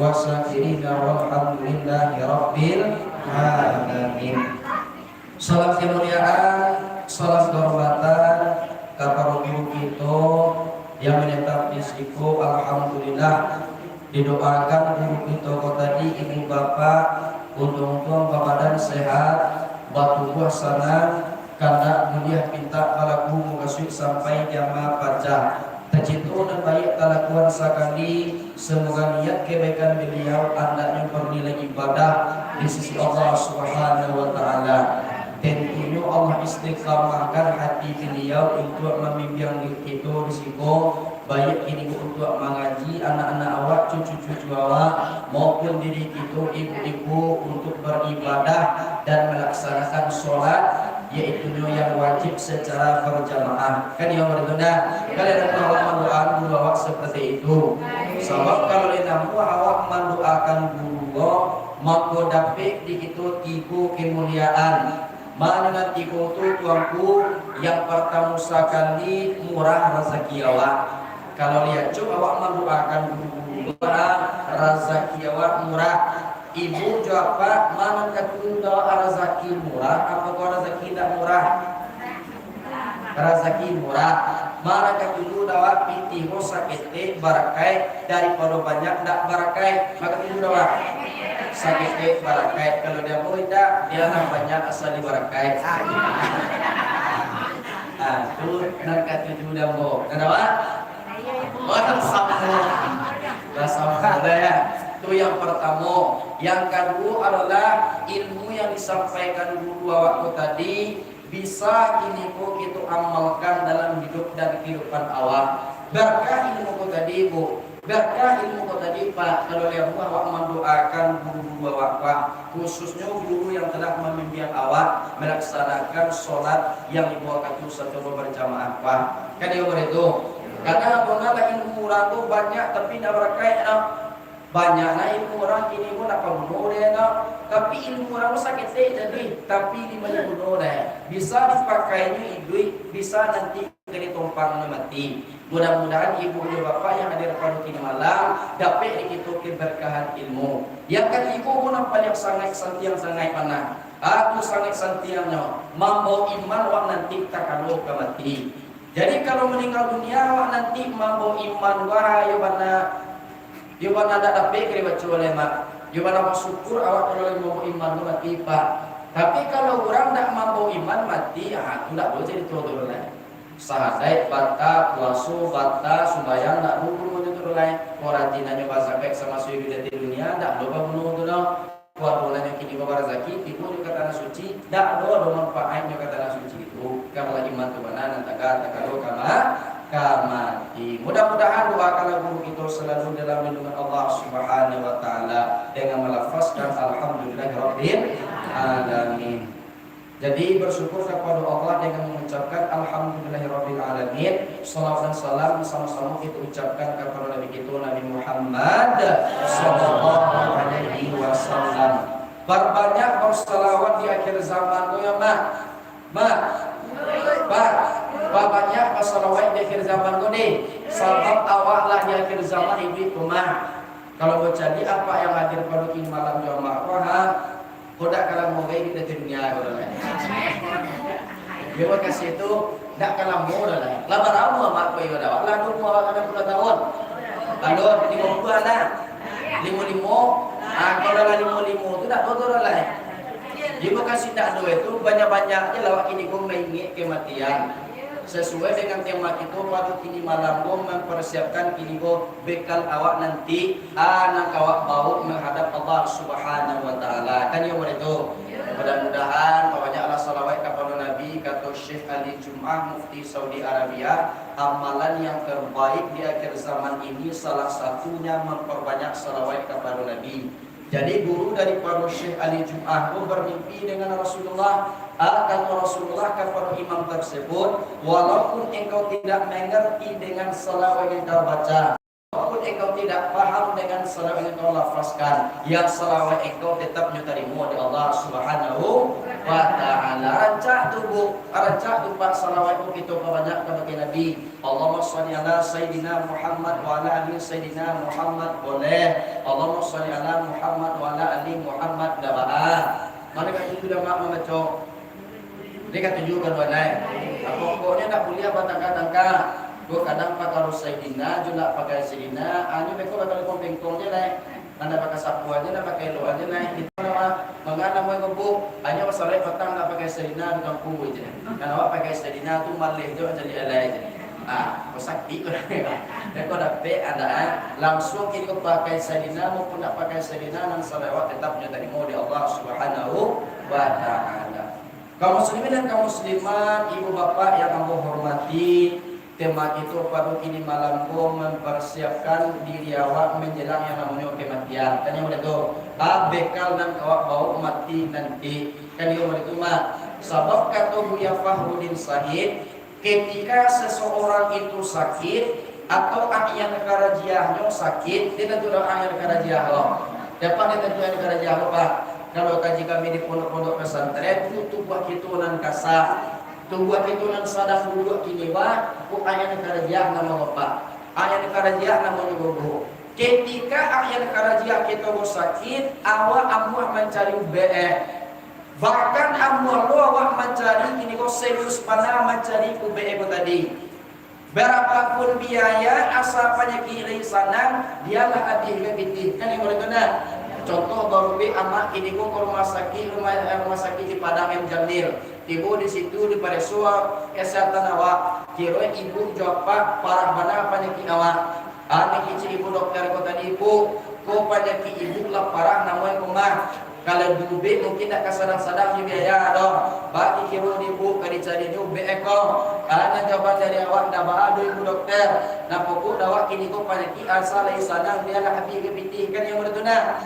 والشاكرين والحمدلله رب العالمين. Salam kemuliaan, salam kehormatan kepada guru kita yang menetap di siku. Alhamdulillah, didoakan guru kita tadi ibu bapak untung-untung badan sehat, batu buah sana karena mulia pinta kalaku mukasui sampai jamaah pajak tercintu dan baik kelakuan sekali. Semoga niat kebaikan beliau andanya bernilai ibadah di sisi Allah Subhanahu wa taala. Tentunya Allah istiqamahkan hati beliau untuk membimbing itu risiko baik ini untuk mengaji anak-anak awak, cucu-cucu awak maupun diri itu ibu-ibu untuk beribadah dan melaksanakan sholat, yaitu yang wajib secara berjamaah. Kan yang berguna kalian awak mendoakan guru awak seperti itu. Sebab kalau lenamu awak mendoakan guru maka dapat di itu tiku kemuliaan. Mana tiku tu tuanku yang pertama sekali murah rezeki awak. Kalau lihat coba awak mendoakan guru rezeki awak murah. Ibu jawab Pak, mana katunda rezeki murah apa rezeki tidak murah? Rezeki murah. Mana katunda awak pitiho sakit barakai daripada banyak tidak barakai. Maka katunda awak sakit barakai. Kalau dia mau tidak, dia banyak asal di barakai. Tu nak katunda mau. Kenapa? Orang sama. Sama ya. Itu yang pertama. Yang kedua adalah ilmu yang disampaikan guru awakku tadi bisa kini kita amalkan dalam hidup dan kehidupan awak. Berkah ilmu tadi Bu, berkah ilmu tadi Pak. Kalau lihat awak mendoakan guru awak Pak, khususnya guru yang telah membimbing awak melaksanakan sholat yang dibawakan itu secara berjamaah Pak. Kan dia itu. Karena abanglah ilmu orang tu banyak tapi tidak berkait banyaklah ilmu orang kini pun apa bunuh dia tapi ilmu orang sakit jadi tapi lima bunuh dia bisa dipakainya duit bisa nanti dari tumpang mati. Mudah-mudahan ibu dan bapak yang hadir pada kini malam dapat dikitu keberkahan ilmu. Yang ketiga pun apa yang sangat santiang sangat mana aku sangat santiangnya mampu iman wak nanti tak kalau ke mati. Jadi kalau meninggal dunia wak nanti mampu iman wahai Yoban ada dapat kira baca oleh mak. Yoban apa syukur awak kalau mau iman tu mati Pak. Tapi kalau orang tak mampu iman mati, tu tak boleh jadi turun lain. Sahadai, bata, puasu, bata, sumbayang tak boleh turun lain. Orang jinanya bahasa baik sama suwi di dunia tak boleh bunuh tu dah. Kuat bulannya kini bawa rezeki, tipu juga tanah suci. Tak ada manfaat juga tanah suci itu. Kalau iman tu mana nanti kalau mati. Mudah-mudahan doa kalau guru kita selalu dalam lindungan Allah Subhanahu wa taala dengan melafazkan alhamdulillahirabbil alamin. Jadi bersyukur kepada Allah dengan mengucapkan alhamdulillahirabbil alamin. Salawat dan salam sama-sama kita ucapkan kepada Nabi kita Nabi Muhammad sallallahu alaihi wasallam. Perbanyak bersalawat di akhir zaman ya Mak. Banyak masalawat di akhir zaman ni. Sebab awaklah di akhir zaman ibu rumah. Kalau berjadi apa yang hadir pada kini malam jamaah wah, kodak kalau mau gay kita dunia kalau lain. Terima kasih itu tak kalau mau dah. Labar awak mak kau yang dah. Lalu mau awak ada 10 tahun. Lalu 50 anak. 55. Kalau dah 55 tu tak betul lain. Terima kasih tak ada itu banyak-banyaknya lawak ini kau mengingat kematian. Sesuai dengan tema itu pada kini malam kau mempersiapkan kini kau bekal awak nanti anak awak bawa menghadap Allah Subhanahu wa taala. Kan yang itu. Mudah-mudahan banyak Allah salawat kepada Nabi kata Syekh Ali Jum'ah Mufti Saudi Arabia, amalan yang terbaik di akhir zaman ini salah satunya memperbanyak salawat kepada Nabi. Jadi guru daripada Syekh Ali Jum'ah pun bermimpi dengan Rasulullah. Kata Rasulullah kepada imam tersebut, walaupun engkau tidak mengerti dengan salawat yang kau baca, walaupun engkau tidak paham dengan salawat yang engkau lafazkan, yang salawat engkau tetap terima di Allah Subhanahu wa ta'ala. Rancak tubuh, rancak tubuh salawat itu kita banyak kepada Nabi. Allahumma shalli ala Sayyidina Muhammad wa ala ali Sayyidina Muhammad boleh. Allahumma shalli ala Muhammad wa ala ali Muhammad dabaa. Mana kata itu dah mak membaca. Dia kata juga boleh. Pokoknya nak kuliah batang-batang. Gua kadang pakai Sayyidina, juga pakai Sayyidina. Anu mereka bakal kompeng-kompengnya lah. Anda pakai sapu aja, anda pakai lo aja lah. Itu nama mengana mau ngebuk. Hanya masalah petang tak pakai Sayyidina di kampung aja. Karena awak pakai Sayyidina tu malih tu jadi alai aja. Sakti kau dah. Mereka dapat ada langsung kita pakai Sayyidina maupun tak pakai Sayyidina dan salawat tetap terima di Allah Subhanahu wa ta'ala. Kaum muslimin dan kaum muslimat, ibu bapak yang kamu hormati, tema itu pada kini malam ko mempersiapkan diri awak menjelang yang namanya kematian. Kan yang itu bekal dan awak bawa mati nanti. Kan yang itu mah sabab kata Buya Fahrudin Sahid, ketika seseorang itu sakit atau akhirnya karajiahnya sakit, dia tentu akhir karajiah lo. Dapat dia tentu akhir karajiah lo pak. Kalau kaji kami di pondok-pondok pesantren, tubuh kitunan kasar, tubuh kitunan sadang duduk kini bah, ayat karajiah nama bapak, ayat karajiah nama ibu. Ketika ayat karajiah kita sakit, awak amuah mencari bahkan amuah lo awak mencari ini kok serius pada mencari UBE tadi. Berapapun biaya asal penyakit sana, dialah adil lebih kan yang boleh benar. Contoh baru amak ini ko rumah sakit di Padang M Jamil. Tiba di situ di Paresua kesehatan awak. Kira ibu jawab parah mana penyakit awak. Niki ibu dokter ko tadi ibu ko penyakit ibu lah parah namanya kumah. Kalau dulu mungkin tak kasadang-sadang juga ya doh. Bagi kira ibu kali cari juga eko. Karena jawaban dari awak dah baadu ibu dokter. Nah pokok awak kini ko penyakit asal dari sadang dia lah hati kepitih kan yang bertuna.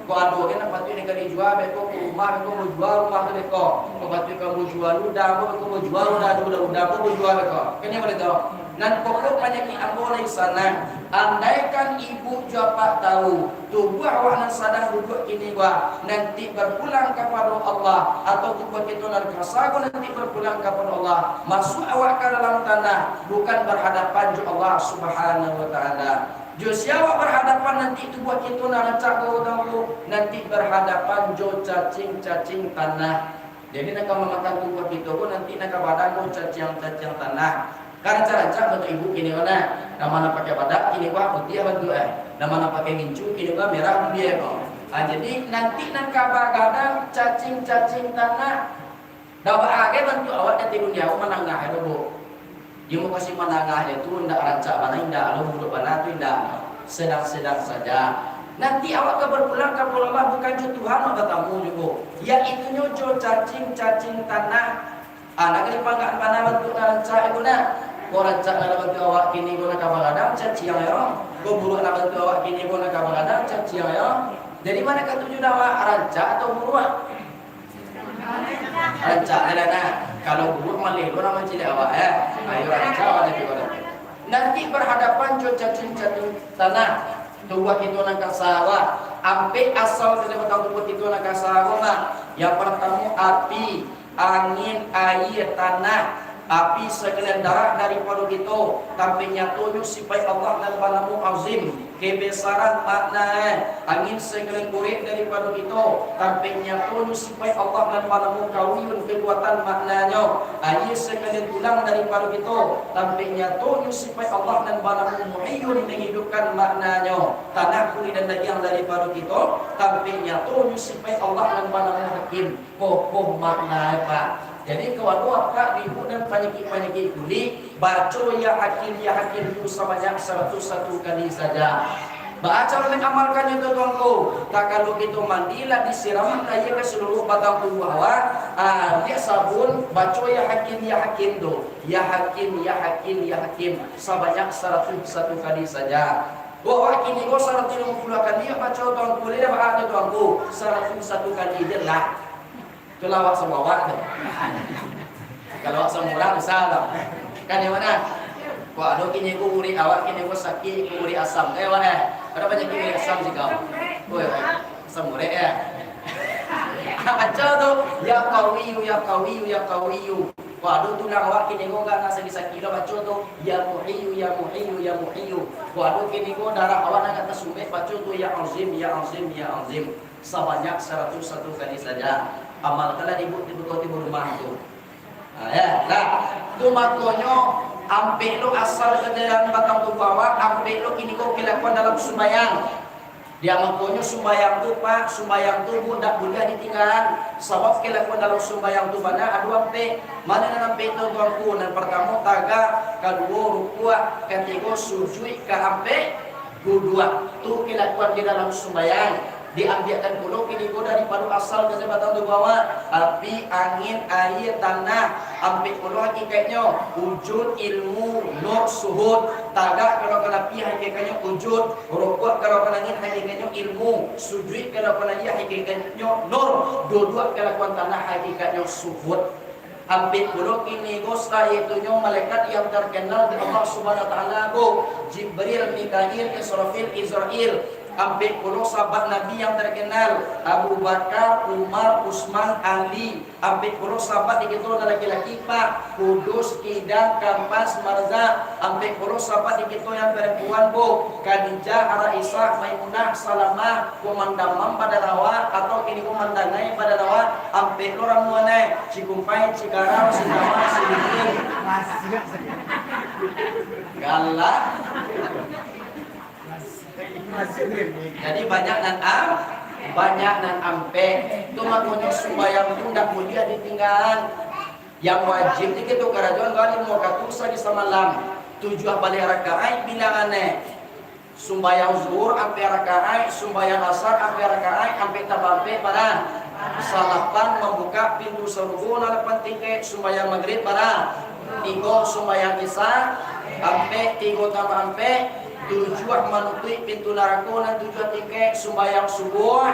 Kau ada kan apa tu ni kali jual, beko rumah, beko mau jual rumah tu beko. Kau batu kamu jual ludah, beko mau jual ludah, kau jual beko. Kini boleh tahu. Dan pokok penyakit ambo lagi sana. Andaikan ibu jawab tahu, tubuh awak nan sadang duduk ini gua nanti berpulang kepada Allah atau tubuh kita nan kasago nanti berpulang kepada Allah. Masuk awak ke dalam tanah, bukan berhadapan dengan Allah Subhanahu wa taala. Josiawa berhadapan nanti itu buat kita nak cakap nanti berhadapan jo cacing tanah. Jadi nak memakan tubuh kita pun nanti nak badan jo cacing tanah. Karena cara untuk ibu kini mana? Nama pakai badak kini wah putih bantu Nama pakai mincu kini wah merah dia kok. Jadi nanti nak badan cacing tanah. Dapat aja bantu awak nanti dunia awak menangah itu bu. Yang mau kasih menangah itu tidak rancak mana tidak lalu buruk mana itu tidak sedang-sedang saja. Nanti awak ke berpulang ke Allah bukan Tuhan atau tamu juga. Ya itu nyojo cacing tanah. Anak ini pangkat mana bentuk rancak itu nak. Kau rancak nak bentuk awak kini kau nak kabar cacing yang ya. Kau buruk nak bentuk awak kini kau nak kabar cacing yang ya. Jadi mana ketujuh awak rancak atau buruk? Rancak ada kalau buruk malih orang mencari awak ayo rancak ada juga. Nanti berhadapan cacing tanah. Tubuh kita nak kasawa. Ampe asal dari batang tubuh kita nak kasawa. Yang pertama api, angin, air, tanah. Api sekalian darah daripada kita. Tapi nyatunya sifat Allah dan balamu azim. Kebesaran makna angin sekalian kurit daripada kita. Tapi nyatunya sifat Allah dan balamu kawiyun kekuatan maknanya. Air sekalian tulang daripada kita. Tapi nyatunya sifat Allah dan balamu muhiyun menghidupkan maknanya. Tanah kulit dan daging daripada kita. Tapi nyatunya sifat Allah dan balamu hakim. Kokoh makna apa? Jadi kawan-kawan kak ibu dan penyakit kulit baca ya hakim itu sebanyak 101 kali saja. Baca dan amalkannya tu tuanku. Tak kalau kita mandilah disiram air ke seluruh batang tubuh awak. Dia sabun baca ya hakim tu. Ya hakim sebanyak 101 kali saja. Bawa kini kau 150 kali baca tuanku dia ada tuanku 101 kali dia lah. Itulah awak semua awak tu. Kalau awak semua orang salah. Kan yang mana? Waduh kini ku uri awak kini ku sakit ku uri asam. Wah ada banyak uri asam sih kau. Woi asam uri ya. Baca tu ya qawiyu ya qawiyu ya qawiyu. Waduh tulang awak kini ku enggak nasa bisa kilo baca tu ya muhiyyu ya muhiyyu ya muhiyyu. Waduh kini ku darah awak nak kata sumbek baca tu ya azim ya azim ya azim. Sebanyak 101 kali saja. Amalkanlah ibu rumah tu. Ya, nah, tu makonyo ampe lu asal kejalan batang tubuh awak, ampe lu kini kau kelakuan dalam sembahyang. Dia makonyo sembahyang tu pak, sembahyang tu budak boleh ditinggal. Sebab kelakuan dalam sembahyang tu mana adu ampe, mana ampe tu tuanku. Dan pertama taga, kedua rukua, ketiga sujud ke ampe, kedua tu kelakuan di dalam sembahyang. Diambilkan pulau kini go daripada asal ke batang tu bawah api angin air tanah ambil pulau hakikatnya wujud ilmu nur suhud tagak kalau kena pi hakikatnya wujud rukuk kalau kena angin hakikatnya ilmu sujud kalau kena dia hakikatnya nur dua-dua kelakuan tanah hakikatnya suhud. Ambil pulau kini go itunya malaikat yang terkenal di Allah Subhanahu Wa Taala go Jibril, Mikail, Israfil, Israel. Ambil pulau sahabat Nabi yang terkenal Abu Bakar, Umar, Utsman, Ali. Ambil pulau sahabat di kita laki-laki Pak Kudus, Kidang, Kampas, Marza. Ambil pulau sahabat di kita yang perempuan bu Khadijah, Aisyah, Maimunah, Salamah, komandamam pada rawa atau kini komandangai pada rawa. Ambil orang mana Cikumpai, Cikarang, Singapura, Silihin galak. Jadi banyak dan ampe itu makanya sembahyang itu tidak mulia ditinggal. Yang wajib ni kita kerajaan kali mau katusa di semalam 7 balik rakaat bilangannya sembahyang zuhur ampe rakaat, sembahyang asar ampe rakaat, ampe tabampe pada salapan membuka pintu surga nalapan tiket, sembahyang maghrib pada 3 sembahyang isya ampe 3 tambah ampe 7 menutup pintu neraka dan 7 tiket sembahyang subuh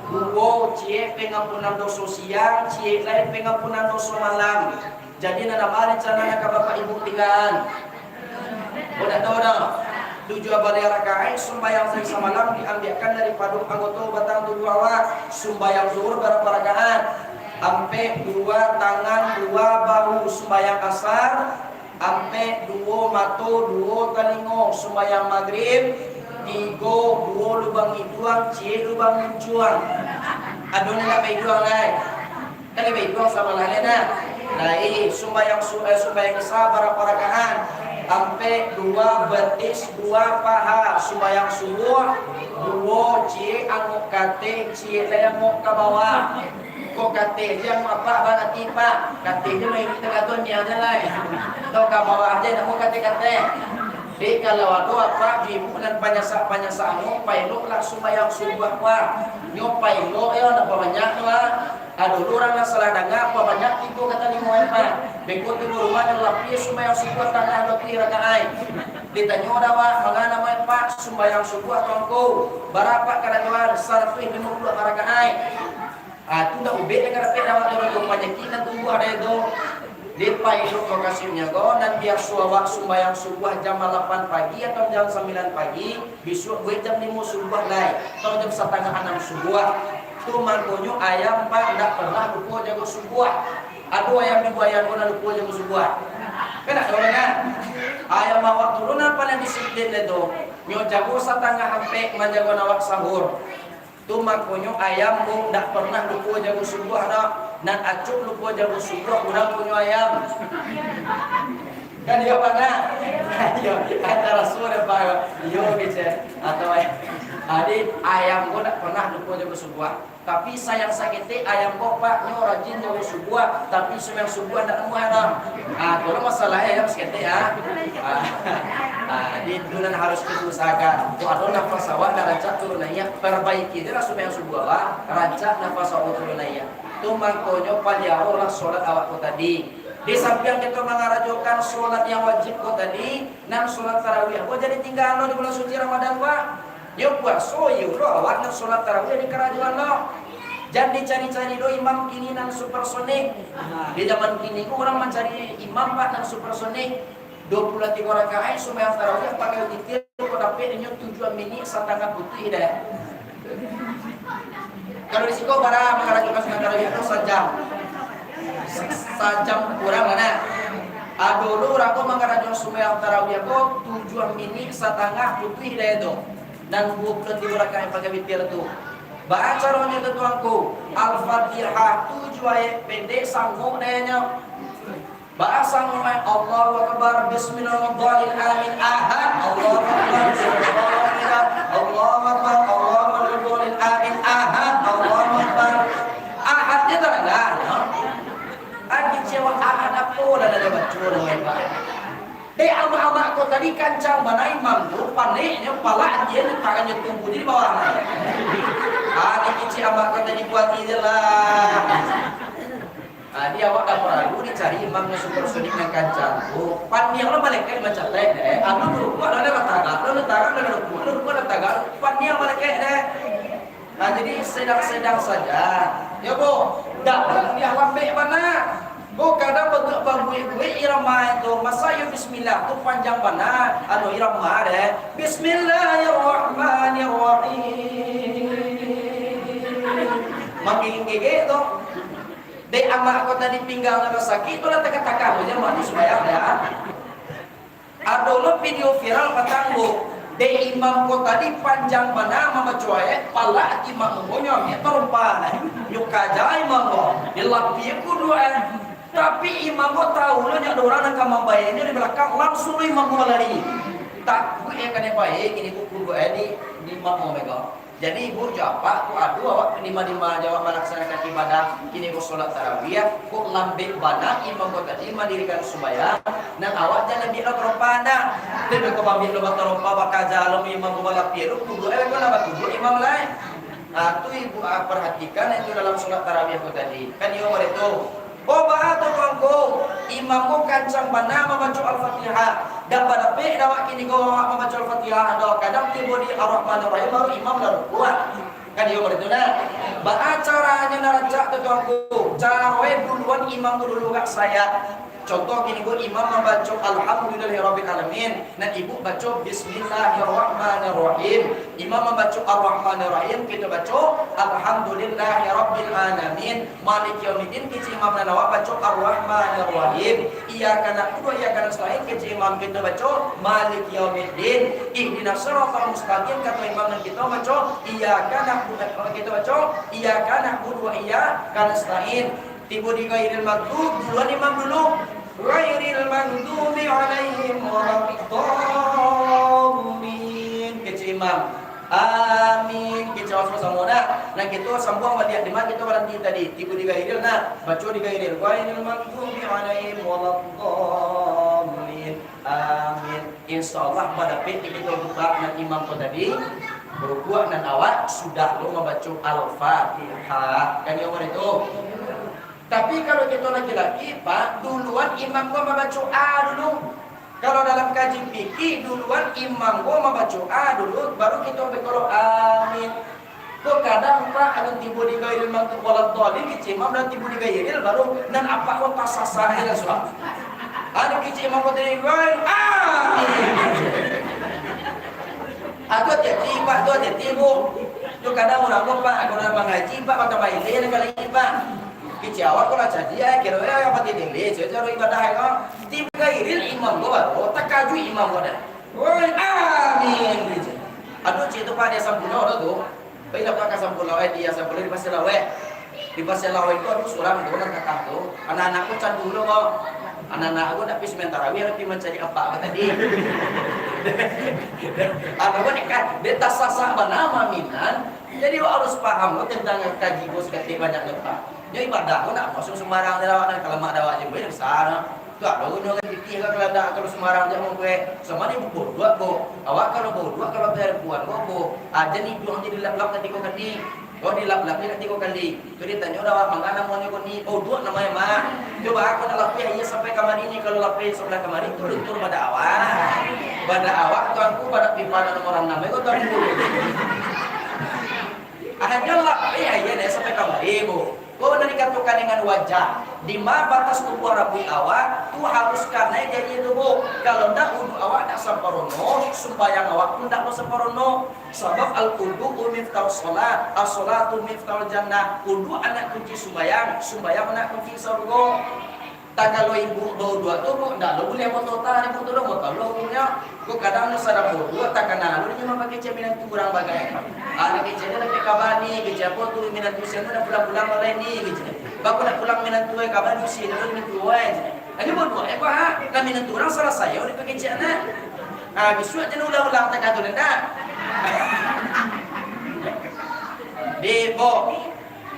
2 cie pengampunan dosa siang cie lain pengampunan dosa malam. Jadi nada mari rencana ke bapak ibu tinggalan udah tahu dah 7 balik rakaat sembahyang sehari malam diambilkan daripada anggota batang tubuh awak. Sembahyang zuhur berapa rakaat ampe 2 tangan 2 bahu. Sembahyang asar ampe 2 mato 2 telingo. Sembahyang maghrib 3 2 lubang hidung cie lubang mencuang. Aduh nak bejuang lai tadi bejuang sama lain dah lai. Sembahyang isya berapa rakaat ampe 2 betis 2 paha. Sembahyang subuh 2 cie anguk kate cie lemuk ke bawah. Kok kate dia mau apa banget tipa kate dia main kita katun dia aja lah tau ke bawah aja nak mau kate di kalau ada apa ibu dan panyasak anu pailo lah sembahyang subuh apa nyo pailo ya nak banyak lah. Aduh orang yang salah dengar apa banyak itu kata ni mau apa bekut di rumah yang lapis sembahyang subuh tanah 2 rakaat. Ditanya dawa mangana mau apa sembahyang subuh tongko berapa kerajaan 150 rakaat. Itu dah ubek dekat dapat orang banyakin tunggu ada itu Lipai itu lokasinya go dan biar suawak sembahyang subuh jam 8 pagi atau jam 9 pagi, besok gue jam 5 subuh naik atau jam 5:30 subuh. Tu mantonyo ayam pak tidak pernah lupa jago subuh. Aduh ayam ibu ayam pun lupa jago subuh. Kena orangnya ayam awak turun apa yang disiplin itu. Nyo jago 1/2 sampai menjago awak sahur. Tu makonyo ayam pun tidak pernah lupa jago subuh ada. Dan acuk lupa jago subuh kurang punya ayam. Kan dia mana? Yo antara sore pak yo gitu atau adik ayam gua tidak pernah lupa jago subuh. Tapi sayang sakitnya ayam gua pak nyo rajin jago subuh tapi semang subuh tidak nemu ayam. Kalau masalahnya ayam sakitnya di dunia harus diusahakan. Tu ada nafas awak dan rancak turunnya perbaiki dia semang subuh lah rancak nafas awak turunnya. Tu makanya paliarolah sholat awakku tadi. Di samping kita mengarajokan sholat yang wajib kau tadi, nang sholat tarawih. Kau jadi tinggal lo di bulan suci Ramadan pak. Yo puasa yo lo awak nang sholat tarawih di kerajuan lo. Jangan dicari-cari do imam kini nang supersonik. Di zaman kini orang mencari imam pak nang supersonik. 23 rakaat sembahyang tarawih pakai witir kok dapat nya 7 minit setengah putih deh. Kalau risiko para mengalami sembahyang tarawih itu sejam kurang mana? Dulu aku mengalami sembahyang tarawih kok 7 minit setengah putih deh itu. Dan 23 rakaat pakai witir itu. Baca rohnya tuanku, Al-Fatihah 7 ayat pendek sanggup dehnya. Bahasa mulai Allahu Akbar Bismillahirrahmanirrahim amin ahad Allahu Akbar Bismillahirrahmanirrahim Allahu Akbar Allahu amin ahad Allahu Akbar ahadnya tak ada agi cewa ahad apa dah ada baca ama-ama ko tadi kancang banai mampu paneknya pala dia tangannya tumbuh di bawah kici ama ko tadi buat iyalah. Dia awak dah perlu dicari imamnya super sonik yang kancang. Pan yang lo malaikat macam teh deh. Dulu gua ada tagak, lo tagak. Pan yang malaikat deh. Jadi sedang-sedang saja. Ya bu, dah dia lambe mana? Kadang bentuk gue irama itu masa yuk bismillah tu panjang mana? Irama deh. Bismillahirrahmanirrahim. Makin gege tu. Dek amak kau tadi pinggang nak sakit tu lah tak aja manis bayar ya. Ada video viral patanggu. Dek imam kau tadi panjang mana mama cuai pala imam punya ni terumpa. Yuk kaja imam kau. Dilapih kudu tapi imam kau tahu lah ada orang nak membayar dia di belakang langsung imam kau lari. Tak gue kan yang baik ini kudu di imam kau mega. Jadi ibu jawab, aku awak lima jawab melaksanakan ibadah kini aku sholat tarawih, aku lambek bana imam kau tadi mandirikan sembahyang, dan awak jangan biar teropana. Tapi kau ambil lomba teropa bakal jalan imam kau balap piru, kudu kau nak kudu imam lain. Itu ibu perhatikan itu dalam sholat tarawih aku tadi. Kan dia itu. Bahatu kangko imam ko kancang bana membaca Al-Fatihah dan pada pe dawak kini ko membaca Al-Fatihah ada kadang tiba di Ar-Rahmanir-Rahim baru imam dah kuat kan dia begitu nah caranya naraja tu kangko cara duluan imam dulu gak saya contoh gini gue imam membaca Alhamdulillahirabbil alamin dan ibu baca Bismillahirrahmanirrahim imam membaca Ar-Rahmanir-Rahim kita baca Alhamdulillahirabbil alamin maliki yaumiddin kita imam nanawa baca Ar-Rahmanir-Rahim iyyaka na'budu wa iyyaka nasta'in kita imam kita baca maliki yaumiddin ihdinas siratal mustaqim kata imam dan kita baca iyyaka na'budu kita baca iyyaka na'budu wa iyyaka nasta'in tiba di ghairil maghdub duluan imam dulu ghairil maghdubi alaihim waladdallin kecil imam amin kita harus sama dah nah kita sambung balik di mana kita berhenti tadi tiba di ghairil nah baca di ghairil maghdubi alaihim waladdallin amin insyaallah pada peti kita buka dengan imam tadi berbuat dan awak sudah lo membaca Al-Fatihah kan yang itu. Tapi kalau kita laki-laki, Pak, duluan imam gua membaca A dulu. Kalau dalam kaji fikih, duluan imam gua membaca A dulu, baru kita berkoro amin. Kok kadang Pak, ada tiba di gairil maghdub waladdallin, kita imam dan tiba di gairil baru dan apa kau tak sasar ya soal. Ada kita imam kau dari gairil amin. Aku jadi Pak, tu jadi Bu. Tu kadang orang gua Pak, aku nak mengaji Pak, pakai baile kali ini Pak. Kicauan ko na jadi kira apa tidili jadi ibadah ko tim gairil imam ko baru tak kaju imam ko dah amin aduh itu Pak dia sampurna tu baik dapat sampurna dia sampurna di pasal lawe itu aduh surang tu nak kata tu anak-anakku can dulu kok anak-anak aku nak pismen tarawih tapi mencari apa tadi aku kan beta sasa banama minan jadi harus paham tentang kaji bos ketik banyak lepas. Jadi ibadah aku nak masuk sembarang dalam kalau mak dakwah je boleh besar. Tu ada guna kan fikih kalau ada kalau sembarang jangan gue. Sama ni bodoh aku. Awak kalau bodoh kalau perempuan aku. Aja ni doang jadi lap-lap nanti kau kali. Kau di lap-lap ni nanti kau kali. Tu dia tanya dah mangga namanya kau ni. Bodoh namanya mak. Coba aku nak lapis ia sampai kamar ini kalau lapis sebelah kamar itu turun pada awak. Pada awak tuanku pada pipa dan orang namanya kau tuanku. Akan jalan lapis ia sampai kamar ibu. Kau dari katukan dengan wajah. Di mana batas tubuh rambut awak tu harus karena jadi tubuh. Kalau ndak wudu awak ndak sempurna, sembahyang awak pun ndak sempurna. Sebab al-wudu miftahu shalat, as-salatu miftahu jannah. Wudu anak kunci sembahyang, sembahyang anak kunci surga. Tak kalau ibu bau dua tu, ndak lo boleh motor ibu tu lo motor lo punya. Kau kadang sadar bau dua tak kenal lo cuma pakai cemilan tu kurang bagai. Ada kecil lagi kabani, kecil apa tu minat tu sini nak pulang oleh ni kecil. Bapak nak pulang minat tu kabani tu sini lo minat tu Lagi bau dua apa ha? Nak minat tu orang salah saya orang pakai kecil na. Besok jangan ulang-ulang tak kata ndak. Debo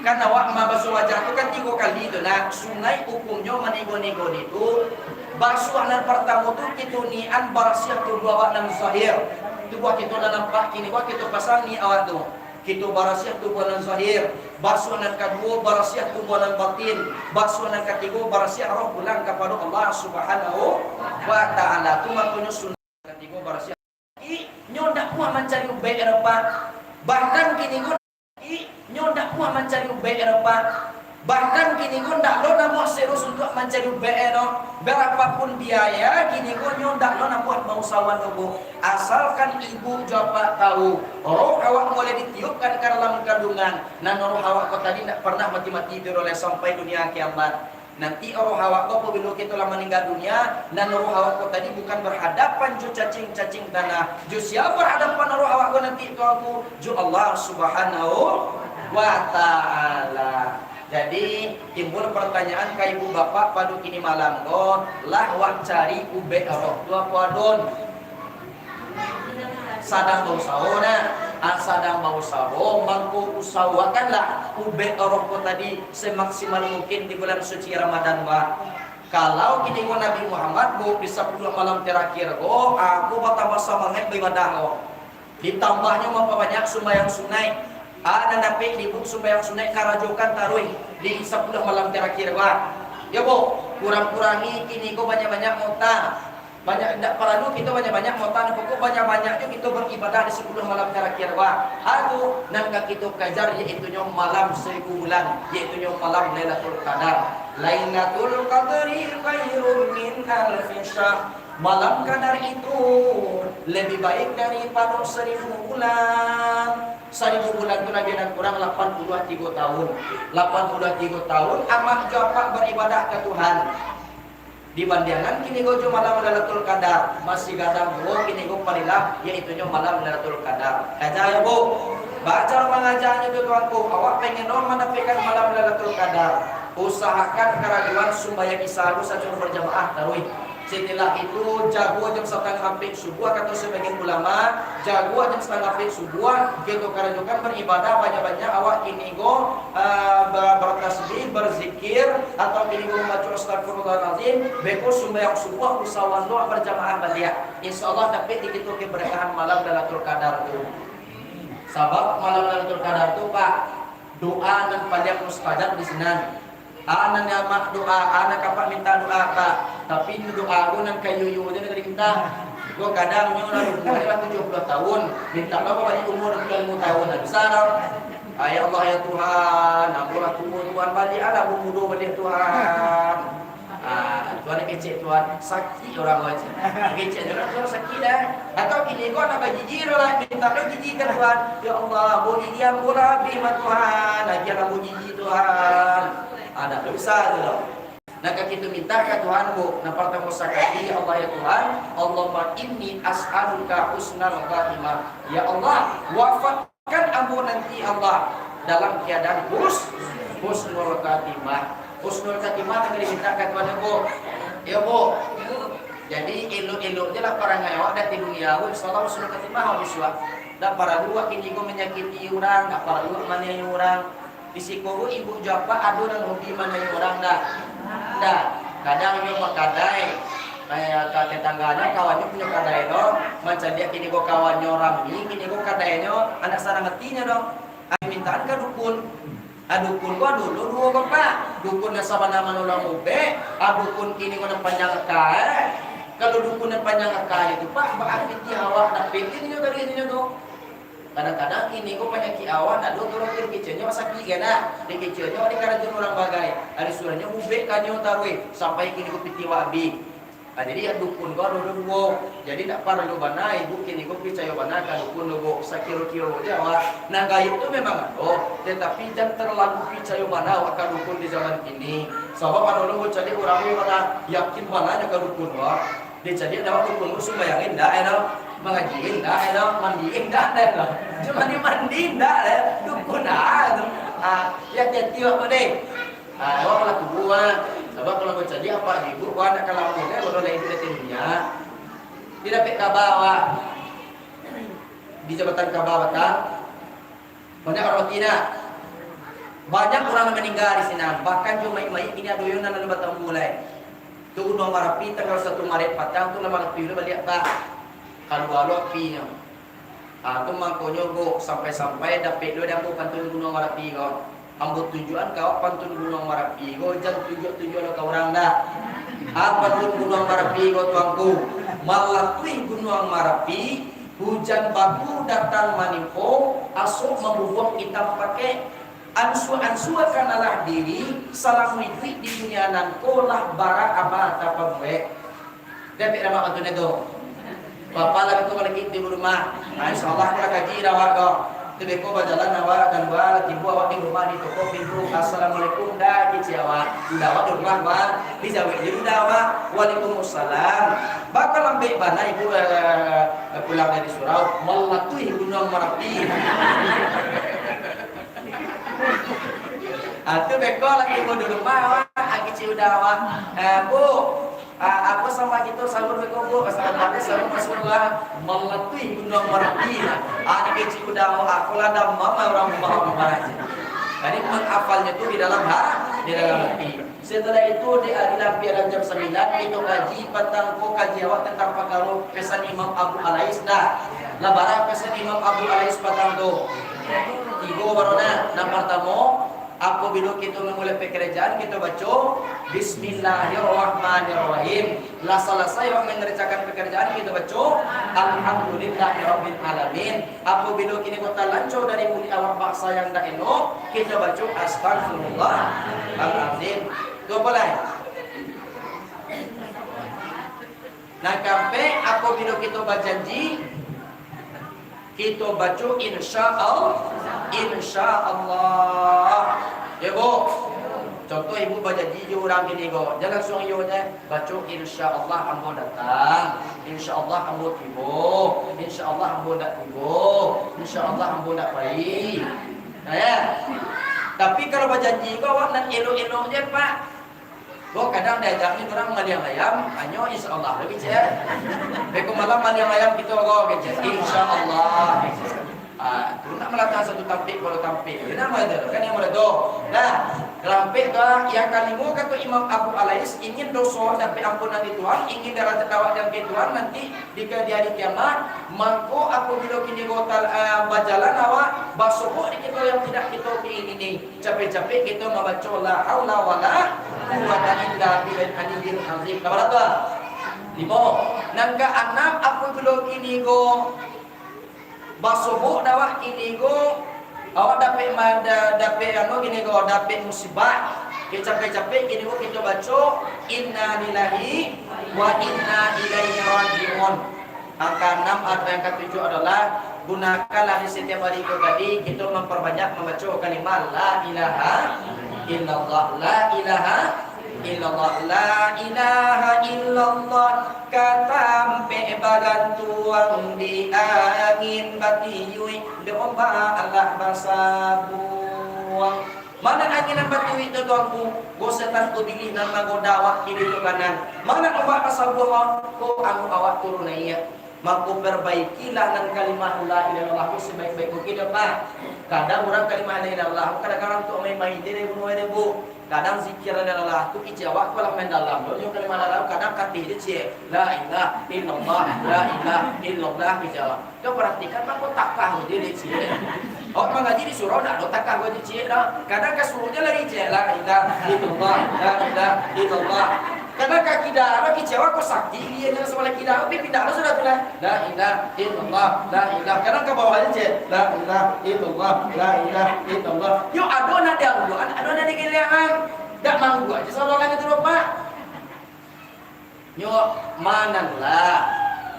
kan awak membasuh wajah itu kan 3 kali itu nah sungai hukumnya manigo-nigo itu basuhan pertama itu kita nian barasiah tubuh awak dan zahir tubuh kita dan nampak kini awak kita pasang ni awak tu kita barasiah tubuh dan zahir basuhan kedua barasiah tubuh dan batin basuhan ketiga barasiah roh pulang kepada Allah Subhanahu wa taala tu maknanya sungai ketiga barasiah nyodak puas mencari ubai Eropa bahkan kini ndak puas mencari UBE Eropa bahkan kini kau ndak lo nak serius untuk mencari UBE no berapapun biaya kini kau ndak lo nak buat mau sawan lo asalkan ibu jawab tahu roh awak boleh ditiupkan ke dalam kandungan dan roh awak kau tadi ndak pernah mati-mati tidur oleh sampai dunia kiamat nanti roh awak kau apabila kita telah meninggal dunia dan roh awak kau tadi bukan berhadapan ju cacing-cacing tanah ju siapa berhadapan roh awak kau nanti itu aku ju Allah Subhanahu wa ta'ala. Jadi timbul pertanyaan ke ibu bapak pada kini malam kau lah wak cari ube roh tua kuadon sadang bau sahona sadang bau saho mangku usahakanlah ube roh kau tadi semaksimal mungkin di bulan suci Ramadan wa kalau kini ko Nabi Muhammad mau di 10 malam terakhir ko aku bertambah semangat beribadah ko ditambahnya memperbanyak sembahyang sunai ada napi di buk sembahyang sunai karajokan taruh di 10 malam terakhir wa ya bu kurang-kurangi kini ko banyak-banyak mota banyak tidak perlu kita banyak-banyak mota pokok banyak-banyaknya kita beribadah di 10 malam terakhir wa aduh nangka kita kejar yaitu malam 1000 bulan yaitu malam Lailatul Qadar Lailatul Qadri khairun min alfi syahr malam Qadar itu lebih baik daripada 1000 bulan 1000 bulan itu lagi dan kurang 83 tahun 83 tahun amat japak beribadah ke Tuhan dibandingkan kini go malam Lailatul Qadar masih gadang go kini go parilah yaitu malam Lailatul Qadar kaca ya bu baca mengajarnya itu tuanku awak pengen dong mendapatkan malam Lailatul Qadar usahakan kerajuan sembahyang isya secara berjamaah taruh setelah itu jago jam setengah hampir subuh kata sebagian ulama jago jam setengah hampir subuh gitu karajukan beribadah banyak-banyak awak ini go bertasbih berzikir atau ini go baca astagfirullahalazim beko sembahyang subuh usahawan doa berjamaah balia insyaallah dapat dikitu keberkahan malam Lailatul Qadar itu sebab malam Lailatul Qadar itu Pak doa dan paling mustajab di sana anak nyamak doa, anak kapan minta doa Pak. Tapi doa aku nan kayu dia dari minta. Gua kadang nyuruh umur 70 tahun, minta apa balik umur 25 tahun. Bisa dong. Ya Allah ya Tuhan, ampunlah Tuhan balik ala bumudo balik Tuhan. Tuhan kecil Tuhan sakit orang macam. Kecil orang Tuhan sakit dah. Atau kini gua nak bagi lah minta lo gigi kan Tuhan. Ya Allah, bo gigi ampura bima Tuhan. Lagi lah bo gigi Tuhan. Ada bisa tu. Nak kita minta ke Tuhanmu, nak pertama sekali Allah ya Tuhan, Allahumma inni as'aluka husnal khatimah. Ya Allah, wafatkan aku nanti Allah dalam keadaan husnul khatimah. Husnul khatimah yang diminta ke Tuhanmu. Ya Bu. Jadi elok-elok je lah para ngawak dah di dunia. Insyaallah husnul khatimah habis wa. Dah para dua kini go menyakiti orang, dah para dua mani orang. Risiko ibu japa adu dan hobi mana orang dah. Dah. Kadang dia makadai. Kayak tetangganya kawannya punya kadai dong. Macam dia kini go kawannya orang ni, kini go kadainya anak sarang ngetinya dong. Mintaan ke dukun. Dukun gua dulu dua bapak. Dukun yang sama nama nulang ube. Dukun kini gua panjang kaya. Kalau dukun yang panjang kaya itu Pak, berarti awak nak pilih ni dari ini tu. Kadang-kadang ini ko penyakit awak nak do turun ke kitchennya sakit gana. Di kitchennya di karajun orang bagai. Ada suranya ubek kanyo tarui sampai kini ko piti wabi. Jadi ya dukun ko do. Jadi tak perlu bana ibu kini ko percaya bana ka dukun do sakiro-kiro Jawa. Nah gaib itu memang ada, tetapi jangan terlalu percaya bana ka dukun di zaman ini. Sebab kalau lo jadi orang yang yakin bana ka dukun wa. Dia jadi ada dukun musuh bayangin dah mengajiin dah, mandiin dah, cuma dimandiin dah, dukun dah, ya jadi apa deh, awak kalau kedua, sebab kalau jadi apa ibu, awak nak kalau boleh, kalau lain tidak timnya, tidak pek kabawa, di jabatan kabawa kan, banyak orang tidak, banyak orang meninggal di sini, bahkan cuma ini ada yang nanti batang mulai, tu Gunung Merapi tanggal 1 Maret patang tu nama Merapi udah balik tak. Kalau walau pinya, tu makanya go sampai dapat dua dapat pantun Gunung Merapi kau. Ambil tujuan kau pantun Gunung Merapi kau jangan tujuan kau orang dah. Pantun Gunung Merapi kau tuanku. Melalui Gunung Merapi hujan baku datang menimpa, asuk membubuh hitam pakai. Ansu akan alah diri, salam witri di dunia nanko lah bara abah apa buat. Dapat nama pantun itu. Bapak lagi tu lagi di rumah. InsyaAllah kita kaji rawat kau. Tapi kau berjalan awak dan awak tiba awak di rumah di toko pintu. Assalamualaikum dah kici awak. Udah awak di rumah awak. Dijawab jadi udah awak. Waalaikumsalam. Bakal ambil mana ibu pulang dari surau. Melatui Gunung Merapi. Itu beko lagi mau di rumah awak. Kici udah awak. Bu. Aku sama gitu sahur berkumpul kesalahan sahur Rasulullah melatui Gunung Merapi. Anak kecil udah mau aku lah mama orang rumah aja. Jadi menghafalnya itu di dalam hati. Setelah itu di adilah piala jam 9 itu kaji petangku kaji awak tentang pakaru pesan Imam Abu Alais dah. Lebaran pesan Imam Abu Alais petangku. Ibu barona nomor tamu. Aku bila kita memulai pekerjaan kita baca Bismillahirrahmanirrahim. Lah selesai mengerjakan pekerjaan kita baca Alhamdulillahirabbil alamin. Aku bila kini kita lancar dari muli awak bangsa yang dah elok kita baca Astagfirullahalazim. Dua boleh. Nah sampai aku bila kita berjanji kita baca insyaallah. Ya bu, contoh ibu berjanji orang gini go, jangan langsung iunya baca insyaallah ambo datang, insyaallah ambo tibo, insyaallah ambo nak tibo, insyaallah ambo nak baik. Nah ya. Tapi kalau berjanji go awak nak elok-elok je pak. Bo kadang diajaknya orang maliang ayam, hanya insyaallah lebih je. Beko malam maliang ayam kita go je, insyaallah. Tu nak melakukan satu tampik kalau tampik. Dia nama itu kan yang mana tu. Nah, tampik tu yang kalimu kata Imam Abu Alais ingin dosa dapat ampunan di Tuhan, ingin darah tertawa dan ke Tuhan nanti jika di hari kiamat, maka aku bila kini gotal berjalan awak basuh di kita yang tidak kita ini. Capek-capek kita membaca la haula wala quwwata illa billahil azim. Kabar tu? 5. Nangka 6 aku bila kini go basuh dawah kini go awak dapat gini go dapat musibah capek-capek gini go kita baca inna lillahi wa inna ilaihi rajiun. Angka 6 atau angka 7 adalah gunakanlah di setiap hari itu tadi kita memperbanyak membaca kalimat la ilaha illallah, la ilaha illallah, la ilaha illallah. Katampe bagantuang di angin batiyui domba Allah basabuang. Mana angin yang batiyui itu tuanku? Go setan tu bilih nama go dawak kiri ke kanan. Mana ombak basabuang? Ko anu awak turun iya. Mampu perbaikilah dan kalimah la ilaha illallah sebaik-baik kita pak. Kadang orang kalimah la ilaha illallah kadang-kadang tu main-main dia bunuh dia bu. Kadang zikir la ilaha illallah tu kijawak kalau main dalam. Yo kalimah la ilaha kadang katih dia cie la ilaha illallah, la ilaha illallah kijawak. Kau perhatikan aku takah dia cie. Oh mengaji di surau dah do takah dia cie dah. Kadang kasuruhnya lagi cie la ilaha illallah, la ilaha illallah. Karena kaki darah kecewa kok sakti dia jangan semua lagi darah tapi darah sudah tulah la ilaha illallah la ilaha karena ke bawah aja la ilaha illallah la ilaha illallah yo adona dia buat adona dia keliang dak manggu aja soal orang itu lupa yo manallah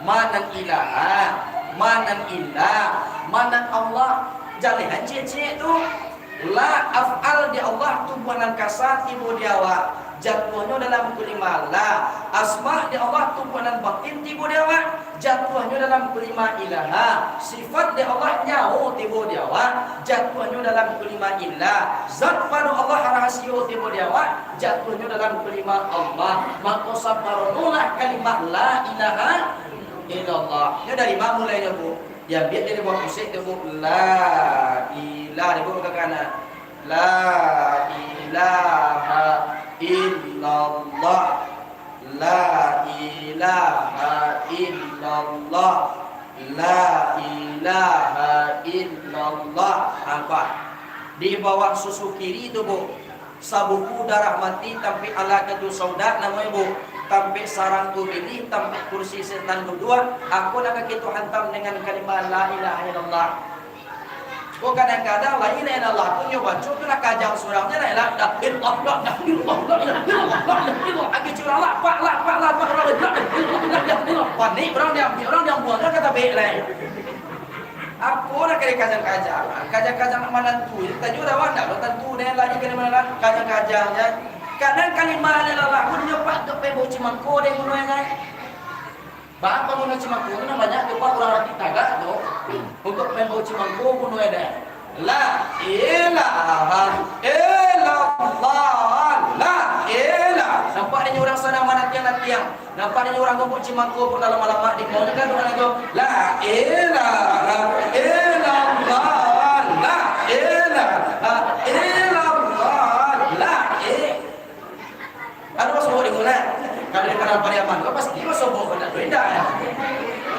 manan ilaha manan ilah manan Allah jalihan cece tu la af'al di Allah tu buanan kasati bu diawa jatuhnya dalam kelima la asma di Allah tu buanan batin tibu diawa jatuhnya dalam kelima ilaha sifat di Allah nyahu tibu diawa jatuhnya dalam kelima ilah zat pada Allah rahasio tibu diawa jatuhnya dalam kelima Allah maka sabarulah kalimah la ilaha illallah ini dari mana mulainya bu ya biar dia buat musik dia buat la ilaha dia buat ke kanan la ilaha illallah la ilaha illallah la ilaha illallah apa di bawah susu kiri itu bu sabuku darah mati tapi ala ketu saudat namanya bu tampi sarang tu ini tampi kursi setan berdua aku nak kita hantam dengan kalimat la ilaha illallah kok kadang-kadang la ilaha illallah aku nyoba baca tu nak kajang surangnya la ilaha illallah aku curang la pak panik orang yang buat kata baik lain aku nak kali kajang mana tu tanya dah dak tentu dia lagi kena mana kajang-kajangnya kadang kalimah adalah aku nyoba untuk pebo cimangko deh ngono ya. Bang ngono cimangko itu namanya coba orang rati tagak tu. Untuk pebo cimangko ngono ya. La ilaha illallah la ilaha. Nampak ni orang sana mana tiang. Nampak ni orang ngomong cimangko pun dalam alamat di mana kan orang itu la ilaha illallah la ilaha illallah la ada sobo di mana? Kalau di kanal Pariaman, kau pasti kau sobo pada tu indah ya.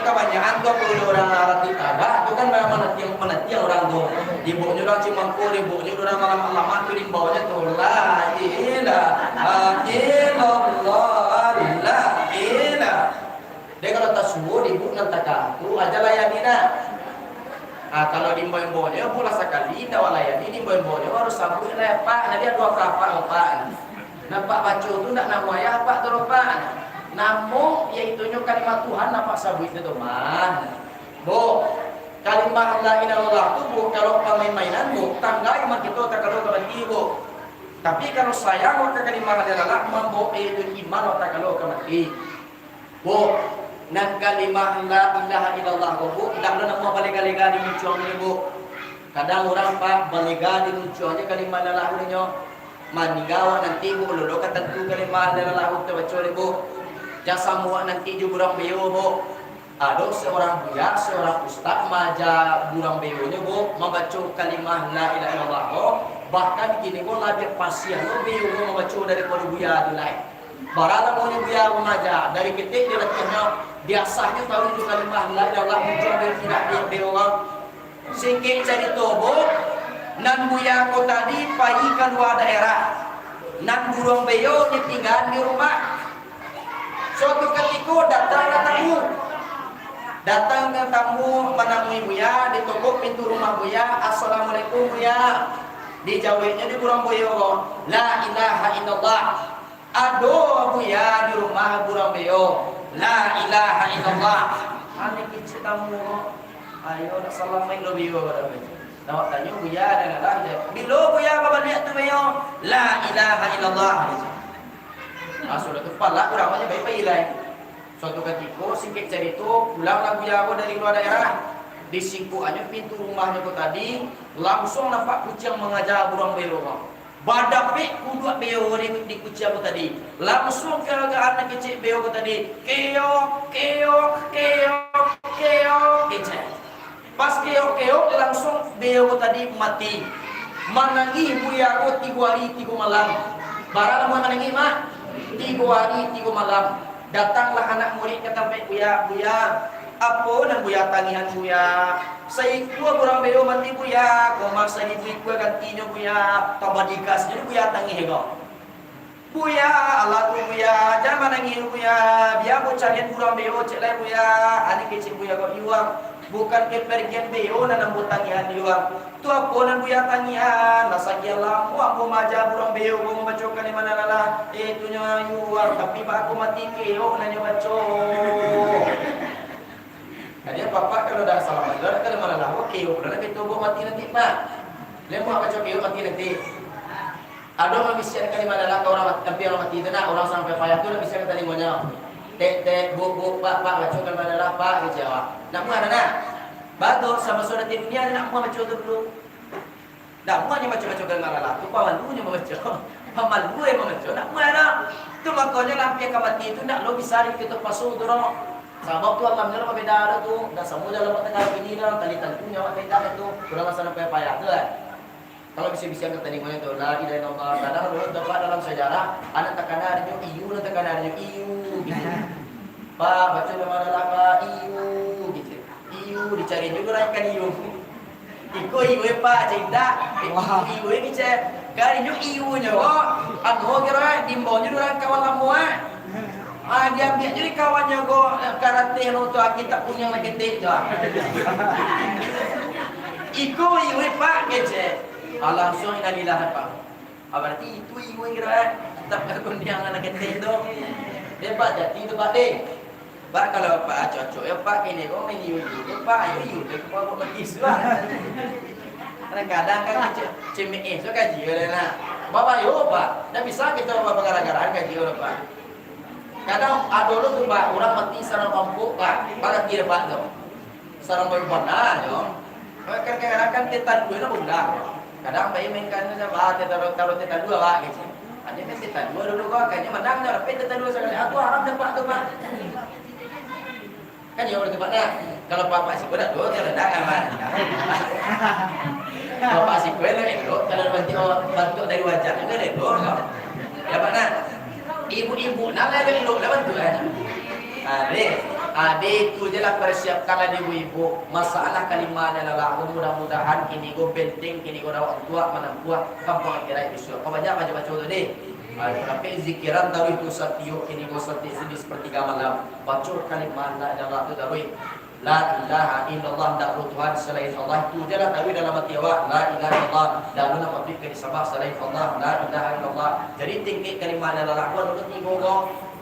Kebanyakan kau perlu orang Arab di Tabak, tu kan memang menetiang orang tu. Ibunya orang Cimangko, ibunya orang malam-malam tu di bawahnya tu la ilaha illallah la ilaha. Dia kalau tak subuh ibu nanti tu aja layani nak. Kalau di bawahnya pula sekali dah layani di bawahnya harus sambut lepak. Nanti ada dua kapal lepak. Nampak baca tu nak nama ya apa teropan. Namo iaitu kalimat Tuhan nampak sabit itu mah. Bu, kalimat la ilaha illallah tu bu kalau pemain-mainan bu tangga iman kita tak kalau kemati bu. Tapi kalau sayang maka kalimat la ilaha mambo itu iman tak kalau kemati. Bu, nan kalimat la ilaha illallah bu dah nak mau balik-balik di muncul ni bu. Kadang orang pak balik di munculnya kalimat la ilaha illallah manigawa nanti bu lolo ketentu kalimah dalam laut terbaca bu jasa muak nanti juga burang beo bu ada seorang buya seorang ustaz maja burang beo nya bu membaca kalimah la ilaha illallah bu bahkan gini bu lebih pasien bu beo membaca daripada buya tu lain barang mau buya maja dari ketik dia letihnya biasanya tahu itu kalimah la ilaha illallah muncul dari tidak dia beo sikit jadi tu bu nan buya ko tadi pergi ke luar daerah nan burung beo dia tinggal di rumah suatu ketika datang ke tamu menemui buya di toko pintu rumah buya assalamualaikum buya dijawabnya di burung beo la ilaha illallah aduh buya di rumah burung beo la ilaha illallah ane kecil tamu ayo assalamualaikum beo Nawak tanya buya dan Allah je. Bila buya bapa lihat tu bayo, la ilaha illallah. Sudah tu pala kurang aja baik-baik lain. Suatu ketika singkit cerita pulanglah buya aku dari luar daerah. Di singkuannya pintu rumahnya tu tadi langsung nampak kucing mengajar burung beo. Badapi kuduk beo di kucing aku tadi. Langsung ke anak kecil beo aku tadi. Keok kecil. Pas keok langsung beo tadi mati. Menangi buya aku 3 hari 3 malam. Barang mau menangi mak 3 hari 3 malam. Datanglah anak murid kata buya, apa nan buya tangihan buya? Saya dua orang beo mati buya. Kau maksa ibu gantinya buya. Tabadikas jadi buya tangi hego. Buya, Allah tu buya, jangan nangis buya. Biar carian kurang beo cek lai buya. Ani kecil buya kau iwang. Bukan kepergian beo nan tangian iwang. Tu apa nan buya tangian? Nasagi Allah, aku maja kurang beo, aku membacokan di mana lala. Tu nya iwang, tapi pak aku mati keo nanya baco. Dia papa kalau dah salah malam, kalau mana lah, keo, kalau kita bawa mati nanti pak. Lemu apa cok keo mati nanti. Ada orang bisa kali mana lah orang tapi orang mati itu nak orang sampai payah tu nak bisa kata limonya. Tek bu pak macam kan mana lah pak kecewa. Nak mana nak? Batu sama saudara di dunia nak macam tu dulu. Dah muanya macam kan mana lah. Tu paman lu nya macam. Paman lu yang macam. Nak mana? Tu makanya lampian mati itu nak lo bisa kita pasu tu orang. Sabab tu Allah mengira beda ada tu. Dah semua dalam tengah ini lah tali tentunya awak tidak itu. Kurang sampai payah tu kan. Kalau bisa kata ni mana tu la ilaha illallah. Kadang dulu dapat dalam sejarah anak tekanan dia iu nak tekanan dia iu gitu. Pak baca nama dalam pak iu gitu. Iu dicari juga orang kan iu. Iko iu pak cinta. Iu ini cek. Kali itu iu nya kok. Anu kira timbonya orang kawan lama. Dia ambil jadi kawannya kok karate no tu kita punya lagi teh tu. Iko iu pak kece. Langsung inalilah apa? Berarti itu ibu yang kira tak kagum dia anak kecil tu. Dia pak jadi tu pak deh. Pak kalau pak cocok ya pak ini kau main iu pak iu tu kau kau mati suah. Kadang-kadang kan cemeh so kaji orang nak. Bapak yo pak, dah bisa kita bapak gara-gara kaji orang pak. Kadang ada tu pak orang mati sarang kampung pak, pada kira pak tu. Sarang berpana yo. Kadang-kadang kan tetan gue nak budak. Kadang bayi mainkan saja, taruh teta dua pak, gitu. Ada main teta dua dulu kok, kayaknya menang dah, tapi teta dua sekali. Aku harap dapat tu pak. Kan jauh dari tempatnya. Kalau bapak si kuda dua, dia rendah aman. Bapak si kuda elok, kalau bantu dari wajah juga elok. Ya pak nak, ibu-ibu nala elok, dah bantu aja. Adik tu je lah persiapkanlah ibu-ibu masalah kalimah adalah mudah-mudahan kini go penting kini go rawat tua menang kampung akhirat itu apa banyak baca tu deh. Tapi zikiran tahu itu satyo kini go seperti malam baca kalimah adalah tu darui la ilaha illallah tak Tuhan selain Allah itu je lah tahu dalam hati awak la ilaha illallah dan lu nak beri disembah selain Allah la ilaha illallah. Jadi tinggi kalimah adalah aku dulu tiga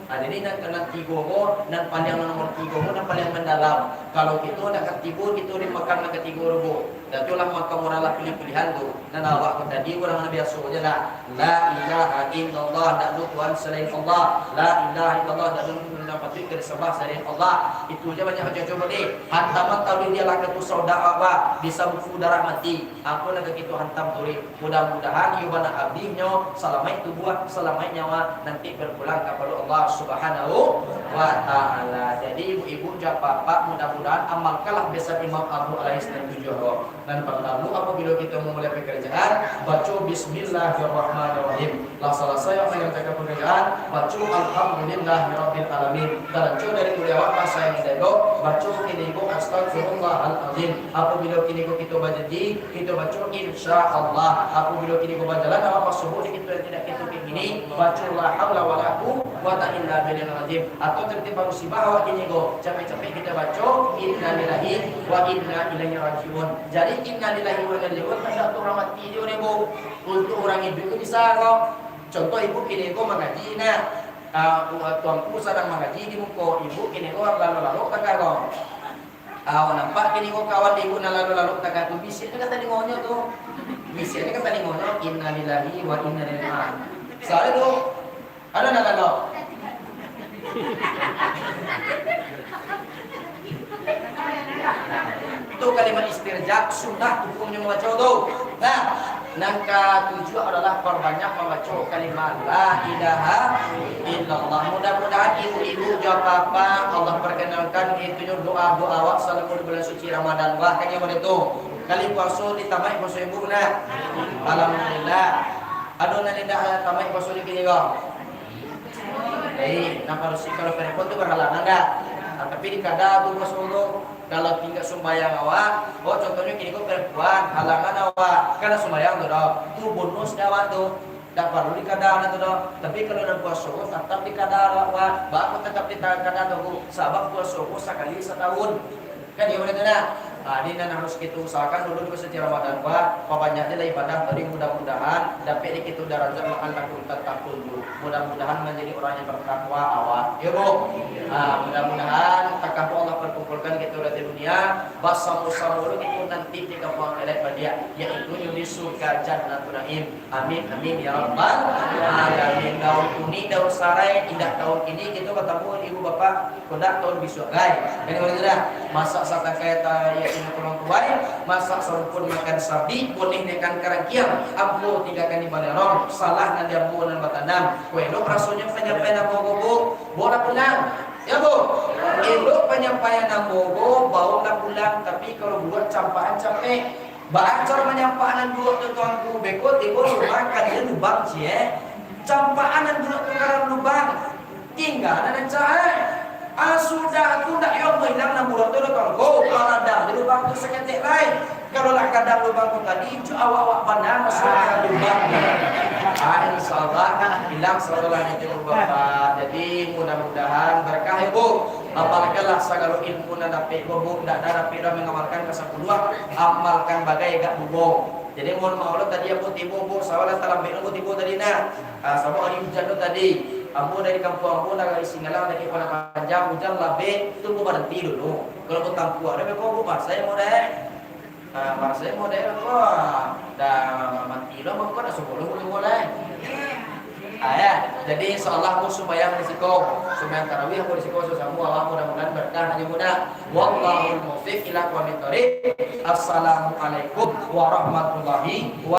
ini nak kena tiga dan paling nomor tiga dan paling mendalam. Kalau kita nak ketiga kita dimakan nak ketiga rubo. Dan itulah maka moralah pilih-pilihan tu. Dan awak kata tadi orang biasa je lah. La ilaha illallah tak ada Tuhan selain Allah. La ilaha illallah tak ada patut disembah selain Allah. Itu je banyak macam coba ni. Hantaman tahu dia lah ketu saudara awak bisa buku darah mati. Aku nak kita hantam turi. Mudah-mudahan yubana abdinya selamat tubuh selamat nyawa nanti berpulang kepada Allah Subhanahu wa ta'ala. Jadi ibu-ibu dan bapak mudah-mudahan amalkanlah besar Imam Abu Alaihi Setujuh. Dan pertama apabila kita memulai pekerjaan baca Bismillahirrahmanirrahim. Lah selesai apa yang kita pekerjaan baca Alhamdulillahirabbil alamin. Dan dari kuliah masa yang dego baca kini ko Astagfirullahalazim. Apabila kini ko kita berjanji kita baca insyaallah. Apabila kini ko berjalan apa subuh kita tidak kita begini baca la haula wala quwwata illa billahil azim. Atau tertiba musibah awak ini go capek-capek kita baca inna lillahi wa inna ilaihi rajiun. Jadi inna lillahi wa inna ilaihi rajiun tidak orang mati dia ni bu. Untuk orang hidup itu bisa kok. Contoh ibu kini ko mengaji nah tuanku sedang mengaji di muka ibu kini ko lalu-lalu tak kau. Nampak kini ko kawan ibu lalu-lalu tak kau bisik ni kata dengonya tu. Bisik ni kata dengonya inna lillahi wa inna ilaihi rajiun. Soalnya tu ada nak lalu. Itu kalimat istirja sunnah hukumnya membaca tu. Nah, nangka tujuh adalah perbanyak membaca kalimat la ilaha illallah. Mudah-mudahan ibu-ibu jawab apa Allah perkenalkan itu doa-doa awak selama bulan suci Ramadan. Wah kan yang itu. Kali puasa ditamai puasa ibu nah. Alhamdulillah. Aduh nanti dah tamai puasa di kini kau. Nampak sih kalau perempuan tu berhalangan enggak? Tapi di kada tu Rasulullah kalau tinggal sembahyang awak, contohnya kini kau perempuan halangan awak, karena sembahyang tu dah, tu bonus awak tu. tak perlu dikadana tu dah. Tapi kalau nak puasa tetap dikadana, bapak tetap dikadana tu. Sebab puasa sekali setahun. Kan dia benar tak? Ini harus kita usahakan dulu di Ramadan banyaknya lah ibadah. Jadi mudah-mudahan dapat kita darajat makan takut dulu. Mudah-mudahan menjadi orang yang bertakwa awal. Ya bu. Mudah-mudahan takwa Allah perkumpulkan kita di dunia. Basam-basam dulu itu nanti di kampung akhirat dia, yaitu di surga Jannatul Naim. Amin amin ya rabbal alamin. Tahun ini tahun sarai indah tahun ini kita ketemu ibu bapak kodak tahun besok guys. Ini boleh tidak? Masak saka kata ya ini kurang kuai, masak serumpun makan sapi, boleh nekan kerangkiang, ambo tiga kali balerong, salah nanti ambo dan batanam. Kue lo rasanya penyampaian ambo gobo, bola pulang. Ya bu, elok penyampaian ambo go, bau nak pulang, tapi kalau buat campaan capek. Bacor menyampaikan dulu tuan ku beko tibo lubang kan dia lubang cie. Campaan dulu tukaran lubang. Tinggal dan cahaya. Sudah aku tak yang hilang nak buat tu tuan ku. Kalau ada di lubang tu seketik lain. Kalau lah kadang lubang tu tadi, awak-awak pandang masuk ke lubang. InsyaAllah hilang setelah itu bapak. Jadi mudah-mudahan berkah ibu. Apalagalah segala ilmu dan dapat ibu tidak ada dapat dah mengamalkan kesepuluh. Amalkan bagai gak bubong. Jadi mohon maaf tadi aku tibu bu, sawalah dalam ilmu tibu tadi nak. Sama hari hujan tu tadi. Ambo dari kampung ambo dari Singalang dari Kepala Panjang hujan lebih tunggu berhenti dulu. Kalau aku tampu ada kau bu saya mau deh. Saya mau deh kau. Dah mati lo mau kau dah 10 boleh. Jadi insyaallah aku sembahyang risiko, sembahyang tarawih aku risiko sesamu Allah mudah-mudahan berkah hanya mudah. Wallahul muwaffiq ila aqwamit thoriq. Assalamualaikum warahmatullahi wabarakatuh.